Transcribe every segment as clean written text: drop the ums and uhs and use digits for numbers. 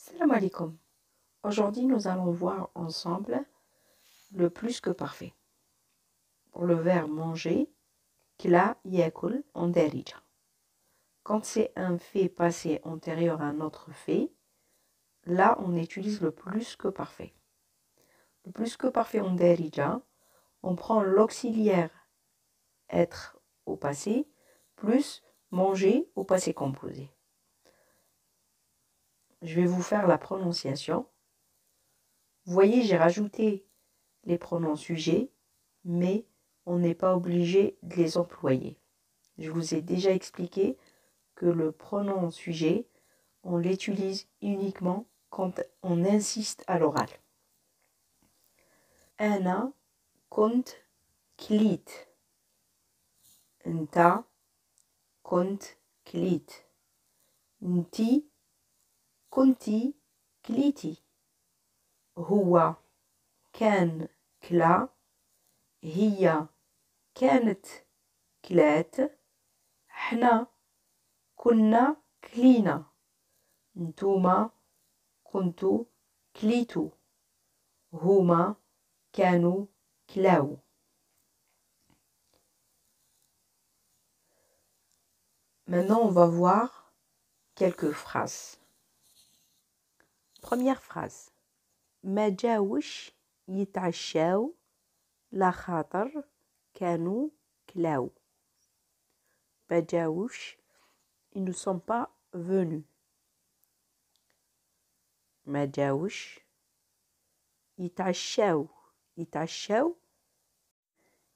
Salam alaikum. Aujourd'hui, nous allons voir ensemble le plus que parfait. Pour le verbe manger, kla yakul en derija. Quand c'est un fait passé antérieur à un autre fait, là, on utilise le plus que parfait. Le plus que parfait en derija, on prend l'auxiliaire être au passé plus manger au passé composé. Je vais vous faire la prononciation. Vous voyez, j'ai rajouté les pronoms sujets, mais on n'est pas obligé de les employer. Je vous ai déjà expliqué que le pronom sujet, on l'utilise uniquement quand on insiste à l'oral. Ana كنت كليت. انت كنت كليت. انتي كنتي كليتي. هو كان كلا. هي كانت كلات. حنا كنا كلينا. نتوما كنتو كليتو. هما كانوا كلاو. Maintenant, on va voir quelques phrases. Première phrase. ما جاوش يتعشاو لا خاطر كانوا كلاو. ما جاوش, ils ne sont pas venus. ما جاوش يتعشاو. يتعشاو.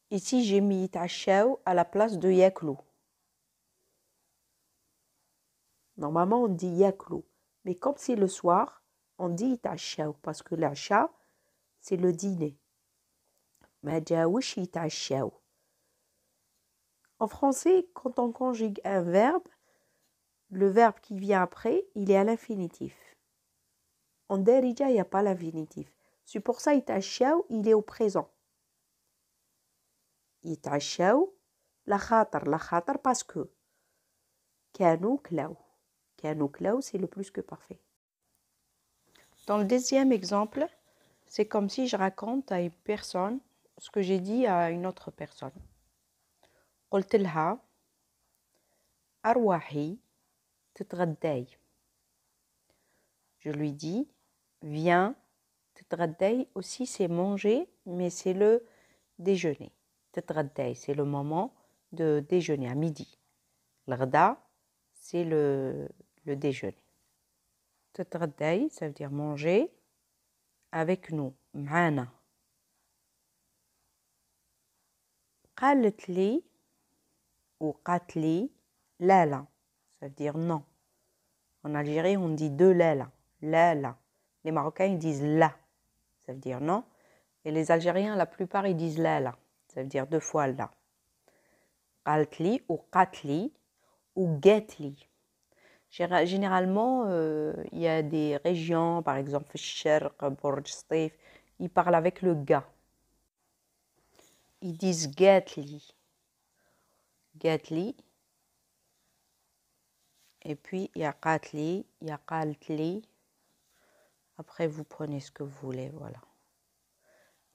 Ici, j'ai mis يتعشاو à la place de ياكلوا. Normalement, on dit ياكلوا. Mais comme c'est le soir, on dit يتعشاو parce que l'achat, c'est le dîner. ما جاوش يتعشاو. En français, quand on conjugue un verbe, le verbe qui vient après, il est à l'infinitif. En derija, il n'y a pas l'infinitif. C'est pour ça يتعشاو, il est au présent. يتعشاو لا خاطر. لا خاطر parce que. كانوا كلاو. كانوا كلاو, c'est le plus que parfait. Dans le deuxième exemple, c'est comme si je raconte à une personne ce que j'ai dit à une autre personne. قلت لها أرواحي تتغداي. Je lui dis, viens, تتغداي aussi c'est manger, mais c'est le déjeuner. تتغداي, c'est le moment de déjeuner à midi. الغدا, c'est le déjeuner. تتغداي, ça veut dire manger avec nous, معانا. قالت لي ou قالت لي لا لا, ça veut dire non. En Algérie, on dit deux لا لا. لا لا. Les Marocains, ils disent la, ça veut dire non. Et les Algériens, la plupart, ils disent la la, ça veut dire deux fois la. قالت لي ou قالت لي ou قالت لي. Généralement, il y a des régions, par exemple, الشرق, برج سطيف, ils parlent avec le ga. Ils disent قالت لي. قالت لي. Et puis, il y a قالت لي, il y a قالت لي. Après, vous prenez ce que vous voulez, voilà.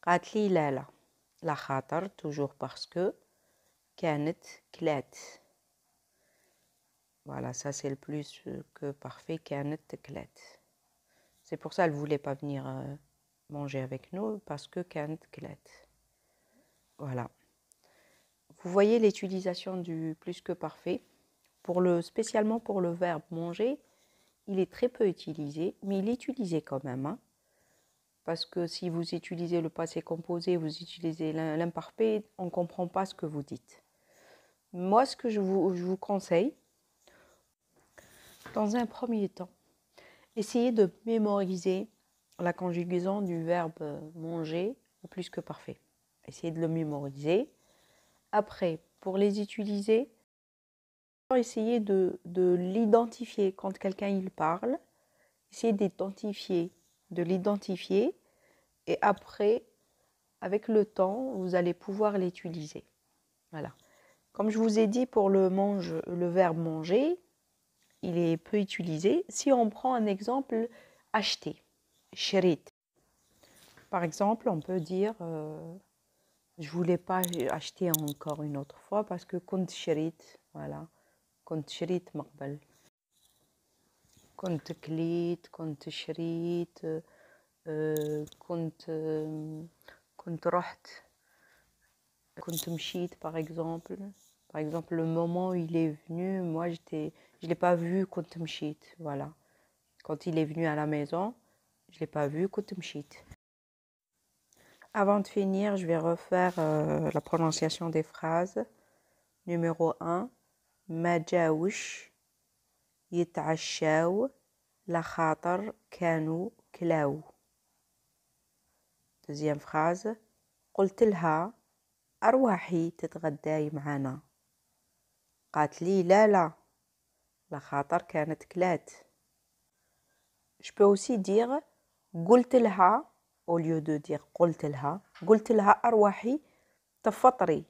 قالت لي لا لا. لا خاطر, toujours parce que. كانت كلات. Voilà, ça c'est le plus que parfait. كانت كلات. C'est pour ça qu'elle ne voulait pas venir manger avec nous, parce que كانت كلات. Voilà. Vous voyez l'utilisation du plus que parfait. Spécialement pour le verbe manger, il est très peu utilisé, mais il est utilisé quand même. Hein, parce que si vous utilisez le passé composé, vous utilisez l'imparfait, on ne comprend pas ce que vous dites. Moi, ce que je vous conseille, dans un premier temps, essayez de mémoriser la conjugaison du verbe manger au plus que parfait. Essayez de le mémoriser. Après, pour les utiliser, essayez de l'identifier quand quelqu'un il parle. Essayez de l'identifier. Et après, avec le temps, vous allez pouvoir l'utiliser. Voilà. Comme je vous ai dit, pour le verbe manger, il est peu utilisé. Si on prend un exemple acheter. شريت. Par exemple, on peut dire je voulais pas acheter encore une autre fois parce que كنت شريت. Voilà. كنت شريت من قبل. كنت كليت، كنت شريت، كنت رحت، كنت مشيت par exemple. Par exemple, le moment où il est venu, moi je l'ai pas vu كنت مشيت. Voilà. Quand il est venu à la maison, je l'ai pas vu كنت مشيت. Avant de finir, je vais refaire la prononciation des phrases. Numéro 1. ما جاوش يتعشاو لخاطر كانوا كلاو. Deuxième phrase. قلت لها أرواحي تتغداي معانا. قالت لي لا لخاطر كانت كلات. Je peux aussi dire قلت لها au lieu de dire قلت لها أرواحي تفطري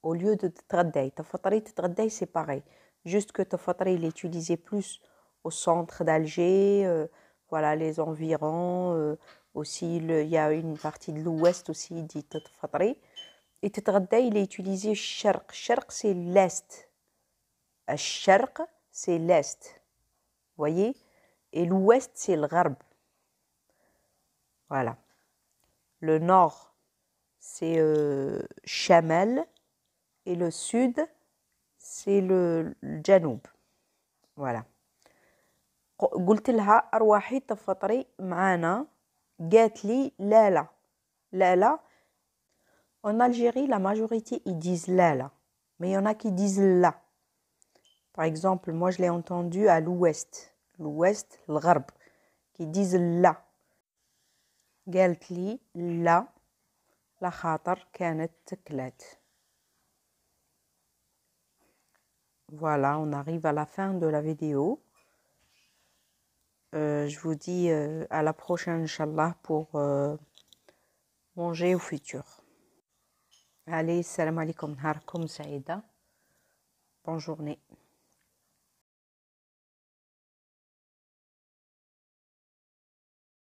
au lieu de تتغداي. تتغداي c'est pareil. Juste que تفطري il est utilisé plus au centre d'Alger, voilà les environs, aussi il y a une partie de l'ouest aussi dit تفطري. Et تتغداي il est utilisé الشرق. الشرق c'est l'est. الشرق c'est l'est. Voyez? Et l'ouest c'est le غرب. Voilà. Le nord c'est Chamel et le sud c'est le جنوب. Voilà. قلت لها أرواحي تفطري معانا. قالت لي لا. En Algérie, la majorité, ils disent لا. Mais il y en a qui disent la. Par exemple, moi, je l'ai entendu à l'ouest. L'ouest, le غرب. Qui disent la. قالت لي لا لخاطر كانت كلات. Voilà, on arrive à la fin de la vidéo. Je vous dis à la prochaine, Inch'Allah, pour manger au futur. Allez, salam alaikum, harkoum saïda. Bonne journée.